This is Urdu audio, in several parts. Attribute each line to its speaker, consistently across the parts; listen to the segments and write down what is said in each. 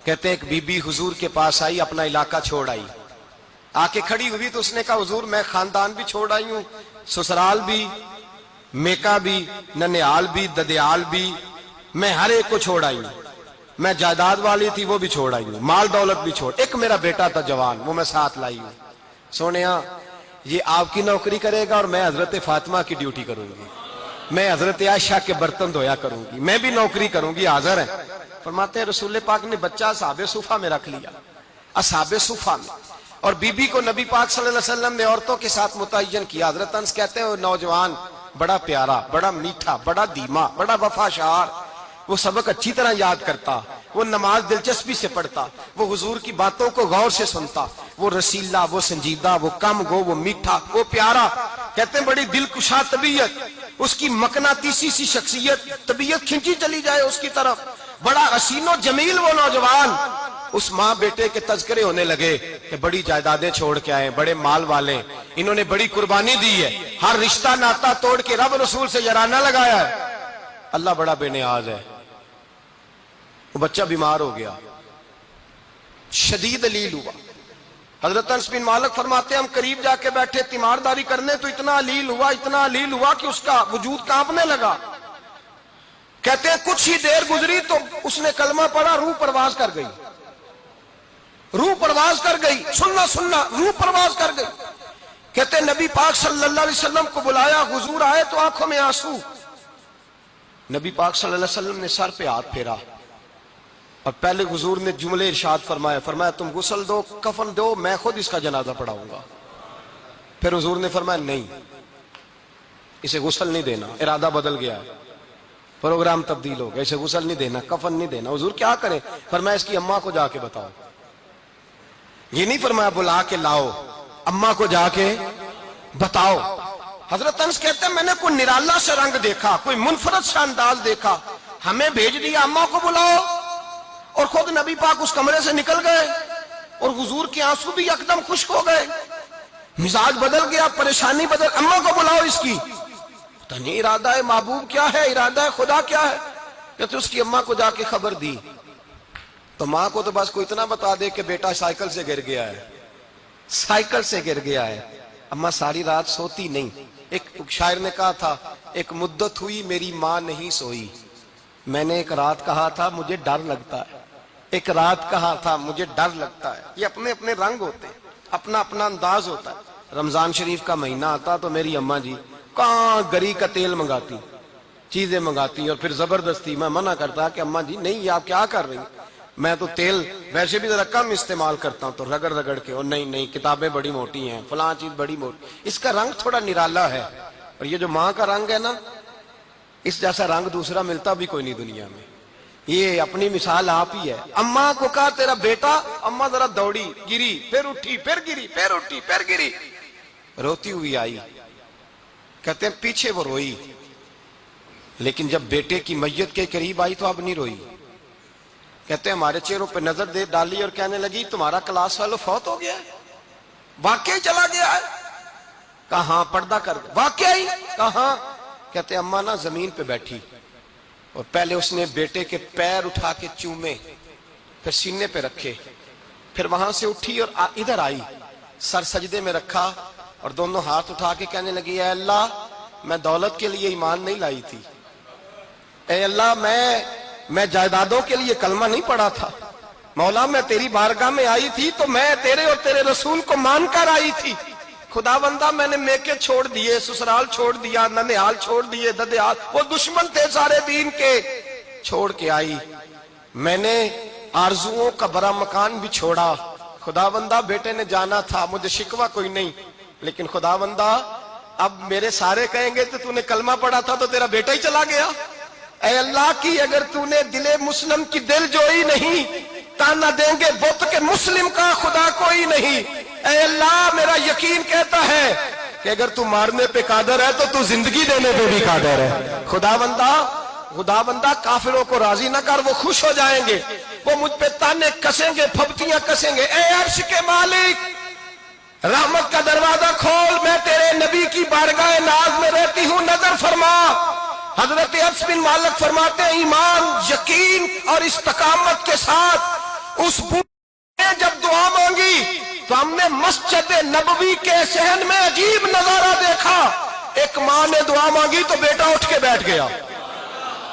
Speaker 1: کہتے ہیں ایک بی بی حضور کے پاس آئی, اپنا علاقہ چھوڑ آئی, آ کے کھڑی ہوئی تو اس نے کہا حضور میں خاندان بھی چھوڑ آئی ہوں, سسرال بھی, میکا بھی, ننیال بھی, ددیال بھی, میں ہر ایک کو چھوڑ آئی ہوں, میں جائیداد والی تھی وہ بھی چھوڑ آئی ہوں, مال دولت بھی چھوڑ, ایک میرا بیٹا تھا جوان وہ میں ساتھ لائی ہوں. سونیا یہ آپ کی نوکری کرے گا اور میں حضرت فاطمہ کی ڈیوٹی کروں گی, میں حضرت عائشہ کے برتن دھویا کروں گی, میں بھی نوکری کروں گی, حاضر ہے. فرماتے ہیں رسول پاک نے بچہ اصحاب صفہ میں رکھ لیا, اصحاب صفہ میں, اور بی بی کو نبی پاک صلی اللہ علیہ وسلم نے عورتوں کے ساتھ متعین کیا. حضرت انس کہتے ہیں وہ نوجوان بڑا پیارا, بڑا میٹھا, بڑا دھیما, بڑا وفاشار, وہ سبق اچھی طرح یاد کرتا, وہ نماز دلچسپی سے پڑھتا, وہ حضور کی باتوں کو غور سے سنتا, وہ رسیلا, وہ سنجیدہ, وہ کم گو, وہ میٹھا, وہ پیارا. کہتے ہیں بڑی دلکشا طبیعت, اس کی مقناطیسی سی شخصیت, طبیعت کھنچی چلی جائے اس کی طرف, بڑا حسین و جمیل وہ نوجوان. اس ماں بیٹے کے تذکرے ہونے لگے کہ بڑی جائیدادیں چھوڑ کے آئے, بڑے مال والے, انہوں نے بڑی قربانی دی ہے, ہر رشتہ ناتا توڑ کے رب رسول سے یارانہ لگایا ہے. اللہ بڑا بے نیاز ہے. وہ بچہ بیمار ہو گیا, شدید علیل ہوا. حضرت انس بن مالک فرماتے ہیں ہم قریب جا کے بیٹھے تیمارداری کرنے تو اتنا علیل ہوا کہ اس کا وجود کانپنے لگا. کہتے ہیں کچھ ہی دیر گزری تو اس نے کلمہ پڑھا, روح پرواز کر گئی, روح پرواز کر گئی, سننا روح پرواز کر گئی. کہتے ہیں نبی پاک صلی اللہ علیہ وسلم کو بلایا, حضور آئے تو آنکھوں میں آنسو. نبی پاک صلی اللہ علیہ وسلم نے سر پہ ہاتھ پھیرا اور پہلے حضور نے جملے ارشاد فرمایا تم غسل دو, کفن دو, میں خود اس کا جنازہ پڑھاؤں گا. پھر حضور نے فرمایا نہیں, اسے غسل نہیں دینا, ارادہ بدل گیا ہے, پروگرام تبدیل ہو گیا, اسے غسل نہیں دینا, کفن نہیں دینا. حضور کیا کریں؟ فرمایا اس کی اماں کو جا کے بتاؤ. یہ نہیں فرمایا بلا کے لاؤ, اماں کو جا کے بتاؤ. حضرت انس کہتے ہیں میں نے کوئی نرالا سے رنگ دیکھا, کوئی منفرد سا انداز دیکھا, ہمیں بھیج دیا اماں کو بلاؤ, اور خود نبی پاک اس کمرے سے نکل گئے اور حضور کے آنسو بھی یکدم خشک ہو گئے, مزاج بدل گیا, پریشانی بدل. اماں کو بلاؤ اس کی, پتہ نہیں ارادہ ہے محبوب کیا ہے, ارادہ ہے خدا کیا ہے. کہتے اس کی اماں کو جا کے خبر دی تو ماں کو تو بس کوئی اتنا بتا دے کہ بیٹا سائیکل سے گر گیا ہے, سائیکل سے گر گیا ہے. اماں ساری رات سوتی نہیں. ایک شاعر نے کہا تھا ایک مدت ہوئی میری ماں نہیں سوئی, میں نے ایک رات کہا تھا مجھے ڈر لگتا ہے, ایک رات کہا تھا مجھے ڈر لگتا ہے. یہ اپنے اپنے رنگ ہوتے ہیں, اپنا اپنا انداز ہوتا ہے. رمضان شریف کا مہینہ آتا تو میری اماں جی کہاں گری کا تیل منگاتی, چیزیں منگاتی, اور پھر زبردستی میں منع کرتا کہ اماں جی نہیں یہ آپ کیا کر رہی ہیں, میں تو تیل ویسے بھی ذرا کم استعمال کرتا ہوں, تو رگڑ رگڑ کے, اور نہیں کتابیں بڑی موٹی ہیں, فلاں چیز بڑی موٹی, اس کا رنگ تھوڑا نرالا ہے. اور یہ جو ماں کا رنگ ہے نا, اس جیسا رنگ دوسرا ملتا بھی کوئی نہیں دنیا میں. یہ اپنی مثال آپ ہی ہے. اماں کو کہا تیرا بیٹا, اماں ذرا دوڑی, گری, پھر اٹھی, پھر گری, پھر اٹھی, پھر گری, روتی ہوئی آئی. کہتے ہیں پیچھے وہ روئی, لیکن جب بیٹے کی میت کے قریب آئی تو اب نہیں روئی. کہتے ہیں ہمارے چہروں پہ نظر دے ڈالی اور کہنے لگی تمہارا کلاس فیلو فوت ہو گیا ہے, واقعی چلا گیا ہے. کہاں پردہ کر, واقعی کہاں. کہتے ہیں اماں نا زمین پہ بیٹھی اور پہلے اس نے بیٹے کے پیر اٹھا کے چومے, پھر سینے پہ رکھے, پھر وہاں سے اٹھی اور ادھر آئی, سر سجدے میں رکھا اور دونوں ہاتھ اٹھا کے کہنے لگی اے اللہ میں دولت کے لیے ایمان نہیں لائی تھی, اے اللہ میں جائیدادوں کے لیے کلمہ نہیں پڑھا تھا, مولا میں تیری بارگاہ میں آئی تھی تو میں تیرے اور تیرے رسول کو مان کر آئی تھی. خدا بندہ میں نے میکے چھوڑ دیے, سسرال چھوڑ دیا, ننیال چھوڑ دیے, ددیال, وہ دشمن تھے سارے دین کے, چھوڑ کے آئی. میں نے آرزوؤں کا بڑا مکان بھی چھوڑا. خدا بندہ بیٹے نے جانا تھا, مجھے شکوہ کوئی نہیں, لیکن خدا بندہ اب میرے سارے کہیں گے تو نے کلمہ پڑھا تھا تو تیرا بیٹا ہی چلا گیا. اے اللہ کی اگر تو نے دل مسلم کی دل جوئی نہیں, تانا دیں گے بت کے مسلم کا خدا کوئی نہیں. اے اللہ میرا یقین کہتا ہے کہ اگر تو مارنے پہ قادر ہے تو زندگی دینے پہ بھی قادر ہے. خدا بندہ کافروں کو راضی نہ کر, وہ خوش ہو جائیں گے, وہ مجھ پہ تانے کسیں گے, پھپتیاں کسیں گے. اے عرش کے مالک رحمت کا دروازہ کھول, میں تیرے نبی کی بارگاہ ناز میں رہتی ہوں, نظر فرما. حضرت انس بن مالک فرماتے ہیں ایمان, یقین اور استقامت کے ساتھ اس بوڑھے نے جب دعا مانگی تو ہم نے مسجد نبوی کے صحن میں عجیب نظارہ دیکھا. ایک ماں نے دعا مانگی تو بیٹا اٹھ کے بیٹھ گیا.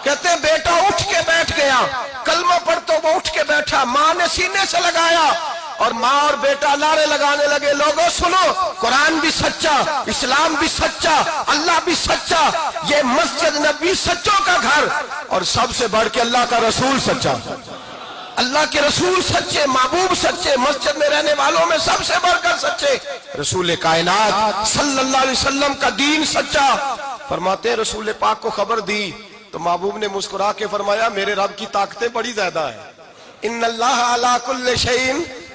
Speaker 1: کہتے ہیں بیٹا اٹھ کے بیٹھ گیا. کلمہ پڑھ تو وہ اٹھ کے بیٹھا. ماں نے سینے سے لگایا اور ماں اور بیٹا نعرے لگانے لگے, لوگوں سنو, قرآن بھی سچا, اسلام بھی سچا, اللہ بھی سچا, یہ مسجد نبی سچوں کا گھر, اور سب سے بڑھ کے اللہ کا رسول سچا. اللہ کے رسول سچے, محبوب سچے, مسجد میں رہنے والوں میں سب سے بڑھ کر سچے, رسول کائنات صلی اللہ علیہ وسلم کا دین سچا. فرماتے ہیں رسول پاک کو خبر دی تو محبوب نے مسکرا کے فرمایا میرے رب کی طاقتیں بڑی زیادہ ہیں. ان اللہ علی کل شیء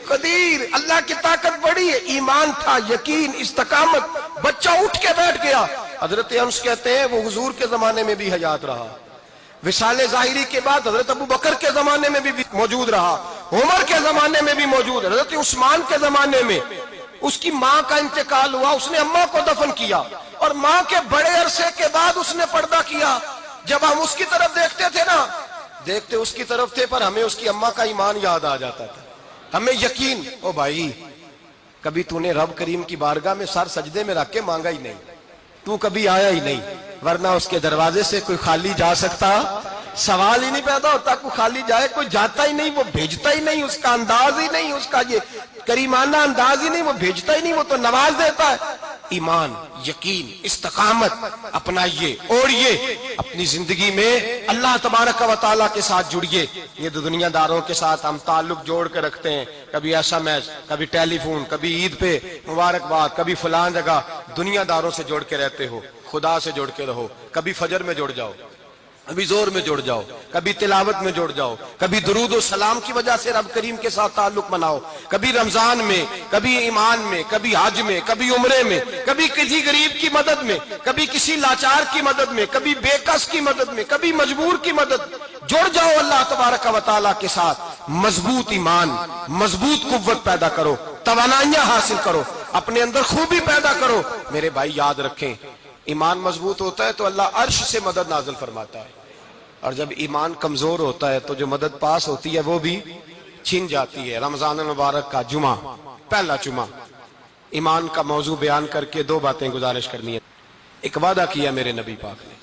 Speaker 1: قدیر, اللہ کی طاقت بڑی ہے. ایمان تھا, یقین, استقامت. بچہ اٹھ کے بیٹھ گیا. حضرت انس کہتے ہیں وہ حضور کے زمانے میں بھی حیات رہا, وصال ظاہری کے بعد حضرت ابو بکر کے زمانے میں بھی موجود رہا, عمر کے زمانے میں بھی موجود, حضرت عثمان کے زمانے میں. اس کی ماں کا انتقال ہوا, اس نے اماں کو دفن کیا, اور ماں کے بڑے عرصے کے بعد اس نے پردہ کیا. جب ہم اس کی طرف دیکھتے تھے نا, دیکھتے اس کی طرف تھے, پر ہمیں اس کی اماں کا ایمان یاد آ جاتا تھا, ہمیں یقین. او بھائی, کبھی تو نے رب کریم کی بارگاہ میں سر سجدے میں رکھ کے مانگا ہی نہیں, تو کبھی آیا ہی نہیں, ورنہ اس کے دروازے سے کوئی خالی جا سکتا, سوال ہی نہیں پیدا ہوتا. کوئی خالی جائے, کوئی جاتا ہی نہیں, وہ بھیجتا ہی نہیں, اس کا انداز ہی نہیں, اس کا یہ کریمانہ انداز ہی نہیں, وہ بھیجتا ہی نہیں, وہ تو نواز دیتا ہے. ایمان, یقین, استقامت اپنائیے, اوڑھیے اپنی زندگی میں, اللہ تبارک و تعالیٰ کے ساتھ جڑیے. یہ دنیا داروں کے ساتھ ہم تعلق جوڑ کے رکھتے ہیں, کبھی SMS, کبھی ٹیلی فون, کبھی عید پہ مبارکباد, کبھی فلان جگہ. دنیا داروں سے جوڑ کے رہتے ہو, خدا سے جوڑ کے رہو. کبھی فجر میں جڑ جاؤ, کبھی زور میں جڑ جاؤ, کبھی تلاوت میں جڑ جاؤ, کبھی درود و سلام کی وجہ سے رب کریم کے ساتھ تعلق بناؤ, کبھی رمضان میں, کبھی ایمان میں, کبھی حج میں, کبھی عمرے میں, کبھی کسی غریب کی مدد میں, کبھی کسی لاچار کی مدد میں, کبھی بے کس کی مدد میں, کبھی مجبور کی مدد. جڑ جاؤ اللہ تبارک و تعالیٰ کے ساتھ. مضبوط ایمان, مضبوط قوت پیدا کرو, توانائیاں حاصل کرو, اپنے اندر خوبی پیدا کرو. میرے بھائی یاد رکھیں, ایمان مضبوط ہوتا ہے تو اللہ عرش سے مدد نازل فرماتا ہے, اور جب ایمان کمزور ہوتا ہے تو جو مدد پاس ہوتی ہے وہ بھی چھن جاتی ہے. رمضان المبارک کا جمعہ, پہلا جمعہ, ایمان کا موضوع بیان کر کے دو باتیں گزارش کرنی ہے. ایک وعدہ کیا میرے نبی پاک نے,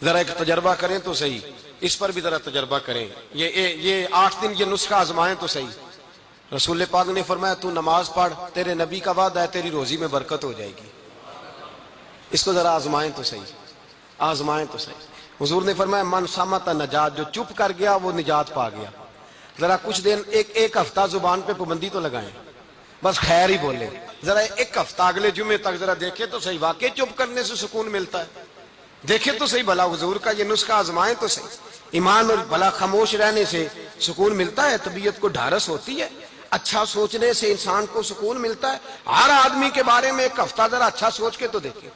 Speaker 1: ذرا ایک تجربہ کریں تو صحیح, اس پر بھی ذرا تجربہ کریں. یہ 8 دن یہ نسخہ آزمائیں تو صحیح. رسول پاک نے فرمایا تو نماز پڑھ, تیرے نبی کا وعدہ ہے تیری روزی میں برکت ہو جائے گی. اس کو ذرا آزمائیں تو صحیح, آزمائیں تو صحیح. حضور نے فرمایا من صامت نجات, جو چپ کر گیا وہ نجات پا گیا. ذرا کچھ دن, ایک ہفتہ زبان پہ پابندی تو لگائیں, بس خیر ہی بولیں. ذرا ایک ہفتہ اگلے جمعے تک ذرا دیکھیں تو صحیح, واقعی چپ کرنے سے سکون ملتا ہے. دیکھیں تو صحیح بھلا حضور کا یہ نسخہ آزمائیں تو صحیح. ایمان اور بھلا خاموش رہنے سے سکون ملتا ہے, طبیعت کو ڈھارس ہوتی ہے, اچھا سوچنے سے انسان کو سکون ملتا ہے. ہر آدمی کے بارے میں ایک ہفتہ ذرا اچھا سوچ کے تو دیکھیں,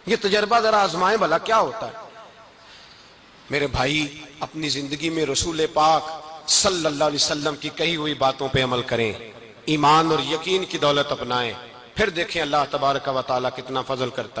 Speaker 1: یہ تجربہ ذرا آزمائیں بھلا کیا ہوتا ہے. میرے بھائی, اپنی زندگی میں رسول پاک صلی اللہ علیہ وسلم کی کہی ہوئی باتوں پہ عمل کریں, ایمان اور یقین کی دولت اپنائیں, پھر دیکھیں اللہ تبارک و تعالیٰ کتنا فضل کرتا ہے.